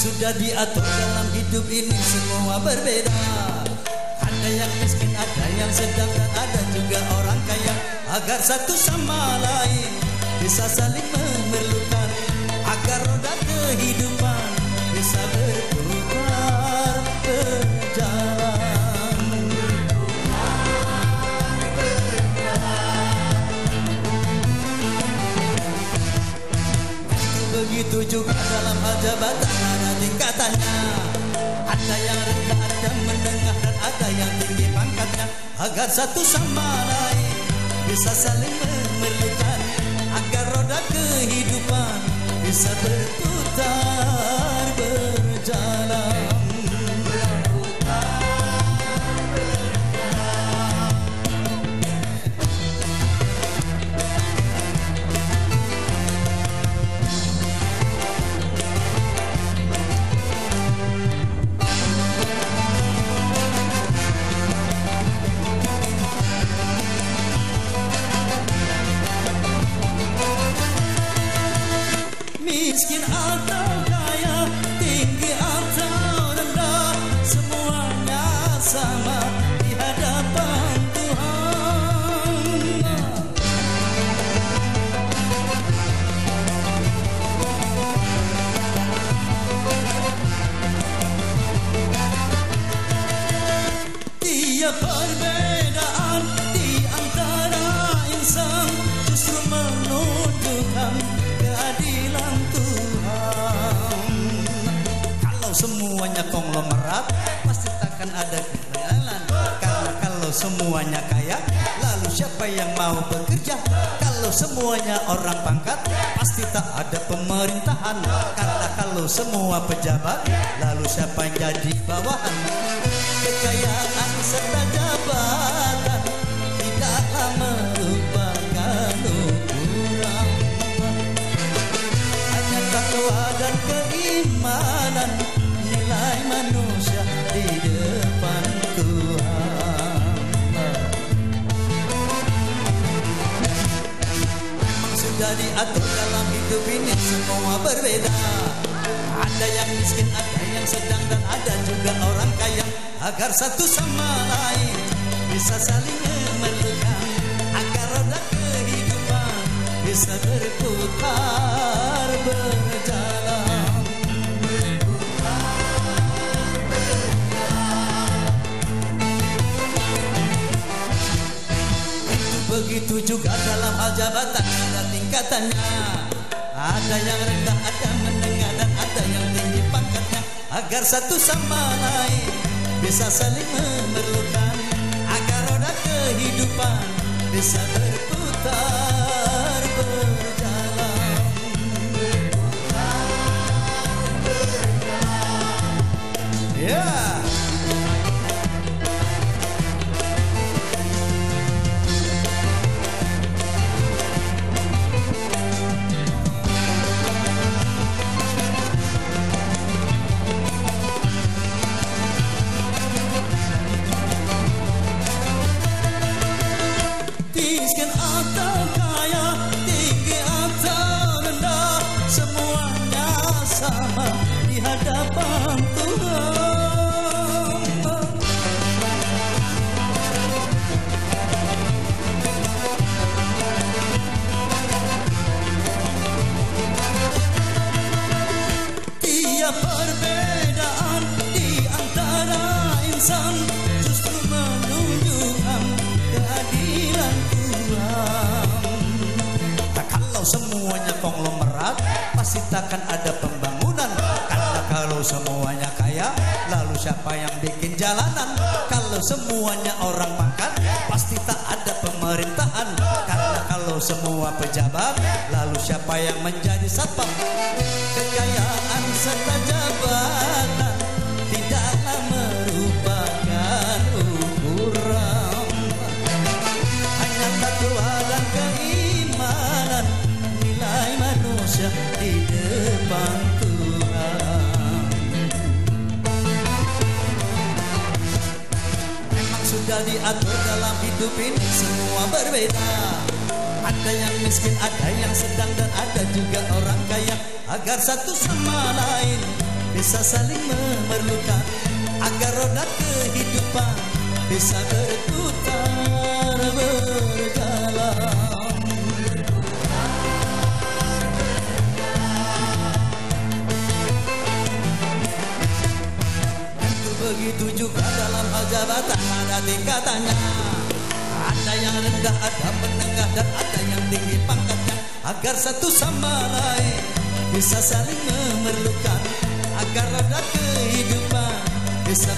Sudah diatur dalam hidup ini semua berbeda. Ada yang miskin, ada yang sedang, dan ada juga orang kaya. Agar satu sama lain bisa saling memerlukan, agar roda kehidupan bisa berputar berjalan. Begitu juga dalam hal jabatan ada tingkatannya. Ada yang rendah, ada menengah, dan ada yang tinggi pangkatnya. Agar satu sama lain bisa saling memerlukan, agar roda kehidupan bisa berputar berjalan. Miskin atau kaya, tinggi atau rendah, semuanya sama di hadapan Tuhan. Tiap perbedaan di antara insan justru menunjukkan keadilan Tuhan. Kalau semuanya konglomerat, pasti takkan ada keadilan. Karena kalau semuanya kaya, lalu siapa yang mau bekerja? Kalau semuanya orang pangkat, pasti tak ada pemerintahan. Karena kalau semua pejabat, lalu siapa yang jadi bawahan? Kekayaan serta jabatan tidaklah merupakan ukuran. Takwa dan keimanan, nilai manusia di depan Tuhan. Memang sudah diatur dalam hidup ini semua berbeda. Ada yang miskin, ada yang sedang, dan ada juga orang kaya. Agar satu sama lain bisa saling memerlukan, agar roda kehidupan bisa berputar berjalan. Begitu juga dalam hal jabatan ada tingkatannya. Ada yang rendah, ada menengah, dan ada yang tinggi pangkatnya. Agar satu sama lain bisa saling memerlukan, agar roda kehidupan bisa berputar berjalan. Ya. Miskin atau kaya, tinggi atau rendah, semuanya sama di hadapan Tuhan. Tiap perbedaan di antara insan justru menunjukkan keadilan Tuhan. Nah, kalau semuanya konglomerat, pasti takkan ada pembangunan. Karena kalau semuanya kaya, lalu siapa yang bikin jalanan? Kalau semuanya orang pangkat, pasti tak ada pemerintahan. Karena kalau semua pejabat, lalu siapa yang menjadi satpam? Kekayaan serta jabatan tidaklah merupakan ukuran. Hanya takwa dan keimanan, nilai manusia di depan Tuhan. Memang sudah diatur dalam hidup ini semua berbeda. Ada yang miskin, ada yang sedang, dan ada juga orang kaya. Agar satu sama lain bisa saling memerlukan, agar roda kehidupan bisa berputar berjalan. Tentu begitu juga dalam hal jabatan ada tingkatannya. Ada yang rendah, ada menengah, dan ada yang tinggi pangkatnya, agar satu sama lain bisa saling memerlukan, agar roda kehidupan bisa